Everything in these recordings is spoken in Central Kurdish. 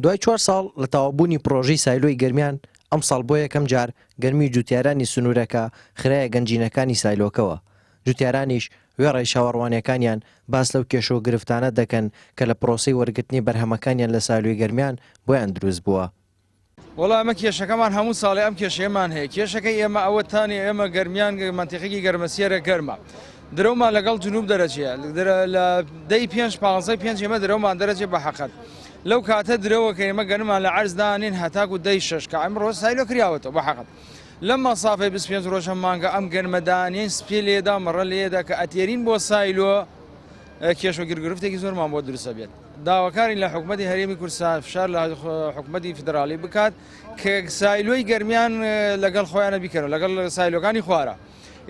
دوای 4 ساڵ لە تەواوبوونی پرۆژەی سایلۆی گەرمیان ئەم ساڵ بۆ یەکەم جار گەرمی جوتیارانی سنوورەکە خراە گەنجینەکانی سایلۆکەوە. جوتیارانیش وێڕی شاوەڕوانیەکانیان باس لەو کێشە و گرفتانە دەکەن کە لە پرۆسی وەرگرتنی بەرهەمەکانیان لە سایلۆی گەرمیان بۆیان دروست بووە. وڵا ئەمە کێشەکەمان هەموو ساڵی ئەم کێشەیەمان هەیە. کێشەکەی ئێمە ئەوە تانی ئێمە گەرمیان منتیقێکی گەرمەسیێرە گەرمە. درەومان لەگەڵ جنوب دەرەچێ لە دەی 5 ئێمە درەومان دەرەچێ بە حەقەت. لەو کاتە درەوە کە ئێمە گەرممان لە عەرزدانین هەتاکو دەی 6 کە ئەمڕۆ سایلۆ کراوەتەوە بە حەقەت. لەم مەسافەی 25 ڕۆژە مانگە ئەم گەرمەدانین سپی لێدا مەڕە لێدا کە ئەتێرین بۆ سایلۆ کێش و گرگرفتێکی زۆرمان بۆ دروستە بێت. داواکاری لە حکوومەتی هەرێمی کوردستان فشار لە حکوومەتی فدرالی بکات کە سایلۆی گەرمیان لەگەڵ خۆیانە بیکەنەوە لەگەڵ سایلۆکانی خوارە.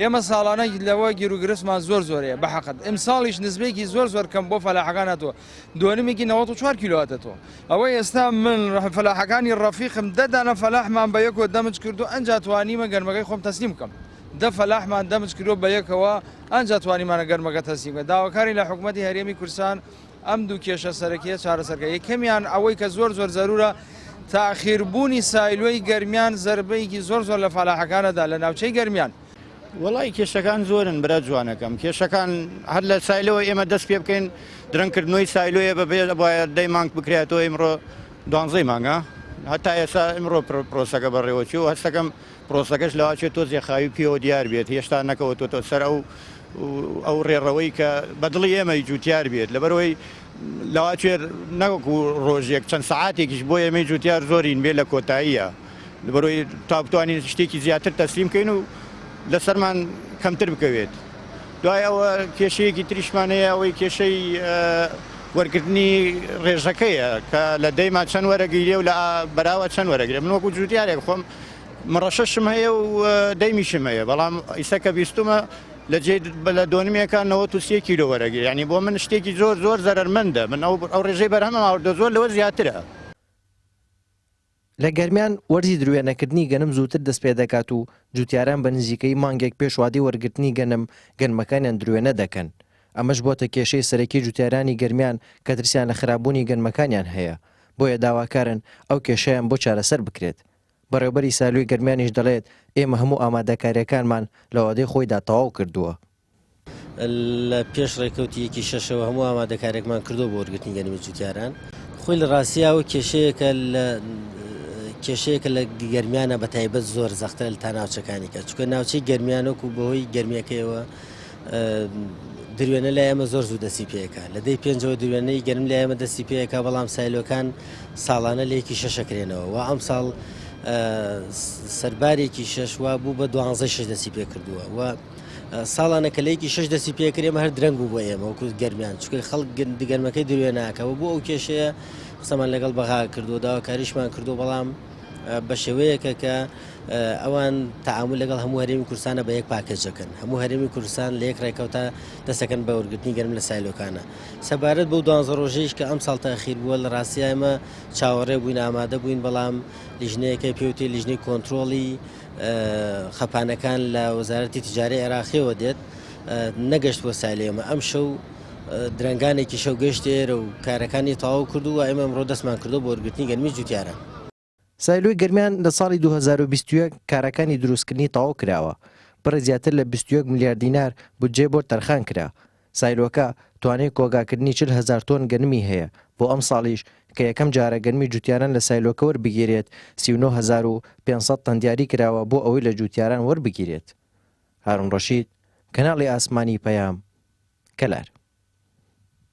ئێمە ساڵانە لەوە گیرروگرفتمان زۆرەیە بە حەقەت. ئەمساڵیش نسبەیەکی زۆر کەم بۆ فەلاحەکانەوە دوانمێکی 94 کیلۆواتەوە. ئەوەی ئێستا من فەلاحەکانی ڕەفیقم دەدانە فەلاحمان بە یەکەوە دەمج کردو ئەنجا توانیمە گەرمەکەی خۆم تەسلیم بکەم. دە فەلاحمان دەمج کردو بە یەکەوە ئەنجا توانیمانە گەرمەکە تەسلیم بکەین. داواکاری لە حکوومەتی هەرێمی کوردستان ئەم دوو کێشە سەرەکیە چارەسەرکە. یەکەمیان ئەوەی کە زۆر زەرورە تاخیربوونی سایلۆی گەرمیان زەربەیەکی زۆر لە فەلاحەکانەدا لە ناوچەی گەرمیان. وڵی کێشەکان زۆرن برا جوانەکەم. کێشەکان هەر لە سایلەوە ئێمە دەست پێ بکەین درەنگکردنەوەی سایلۆیە بەبێ باید دەی مانگ بکرێتەوە ئیمڕۆ 12 مانگە هەتا ئێستا ئمڕۆ پرۆسەکە بەڕێوەچی و هەستەکەم پرۆسەکەش لەواچێت تۆ زیێخاوی پێوە دیار بێت هێشتا نەکەوتۆ سەر ئەو ڕێڕەوەی کە بەدڵی ئێمەی جوتیار بێت لەبەرەوەی لەواچێت نەوەکو ڕۆژێک چەند سەعاتێکیش بۆ ئێمەی جوتیار زۆرین بێت لە کۆتاییە لەبەرەوەی تا بتوانین شتێکی زیاتر تەسلیمکەین و لەسەرمان کەمتر بکەوێت. دوای ئەوە کێشەیەکی تریشمانەیە ئەوەی کێشەی وەرگرتنی ڕێژەکەیە کە لە دەیما چەند وەرەگیرێ و لە بەراوە چەند وەرەگرێ. من وەکو جوتیارێک خۆم مڕەشەشم هەیە و دەیمیشم هەیە بەڵام ئیسە کە بیستمە لە دۆنمێکە 93 کیلۆ وەرەگیر. یعنی بۆ من شتێکی زۆر زەرمەندە. من ئەو ڕێژەی بەرهەمە ماوەدە زۆر لەوە زیاترە. لە گەرمیان وەرزی درێنەکردنی گەنم زووتر دەست پێ دەکات و جوتیاران بە نزیکەی مانگێک پێش وادی وەرگرتنی گەنمەکانیان درێنە دەکەن. ئەمەش بۆتە کێشەی سەرەکی جوتیارانی گەرمیان کە ترسیان لە خراببوونی گەنمەکانیان هەیە. بۆیە داواکارن ئەو کێشەیان بۆ چارەسەر بکرێت. بەڕێوەبەری سایلۆی گەرمیانیش دەڵێت ئێمە هەموو ئامادەکاریەکانمان لە وادەی خۆیدا تەواو کردووە. لە پێش ڕێکەوتیەکی شەشەوە هەموو ئامادەکارێکمان کردو بۆ وەرگرتنی گەنمی جوتیاران. خۆی لە ڕاستیاوە کێشەیەکە لە گەرمیانە بە تایبەت زۆر زەختە لە تا ناوچەکانیکە چونکە ناوچەی گەرمیانەکو بەهۆی گەرمیەکەیەوە دروێنە لە ئێمە زۆر زوو دەستی پێەکە لە دەی 5 دروێنەی گەرم لە ئێمە دەستی پێەکە بەڵام سایلۆکان ساڵانە لە یەکی شەشەکرێنەوە و ئەم ساڵ سەربارێکی شەشوا بوو بە 12 دەستی پێ کردووە و ساڵانە کە لەیەکی 6 دەستی پێکرێمە هەر درەنگ بوو بۆ ئێمە وەکو گەرمیان چونکە خەڵک گەرمەکەی دروێناکەەوە بۆ ئەو کێشەیە قسەمان لەگەڵ بەغا کردو داواکاریشمان کردو بەڵام بە شێوەیەکە کە ئەوان تەعامل لەگەڵ هەموو هەرێمی کوردستانە بە یەک پاکێجەکەن هەموو هەرێمی کوردستان لە یەک ڕێکەوتە دەسەکەن بە وەرگرتنی گەرم لە سایلۆکانە سەبارەت بەو 12 ڕۆژەیش کە ئەم ساڵ تاخیر بووە لە ڕاستی ئێمە چاوەڕێ بووین ئامادە بووین بەڵام لیژنەیەکەی پێوتی لیژنەی کۆنتترۆڵی خەپانەکان لە وەزارەتی تیجاری عێراقیەوە دێت نەگەشت بۆ سایلێمە ئەم شەو درنگانێکی شەو گەشت ئێرە و کارەکانی تەواو کردو و ئێمە ئەمڕۆ دەستمان کردو بۆ وەرگرتنی گەرمی جوتیارە. سایلۆی گەرمیان لە ساڵی 2021 کارەکانی دروستکردنی تەواو کراوە پڕ زیاتر لە 21 میلیارد دینار بودجێ بۆ تەرخان کرا. سایلۆکە توانای کۆگاکردنی 40,000 تۆن گەرمی هەیە بۆ ئەم ساڵیش کە یەکەم جارە گەرمی جوتیاران لە سایلۆکە وەربگیرێت 39,500 تەن دیاری کراوە بۆ ئەوەی لە جوتیاران وەربگیرێت. هارون ڕەشید، کەناڵی ئاسمانی پەیام، کەلار.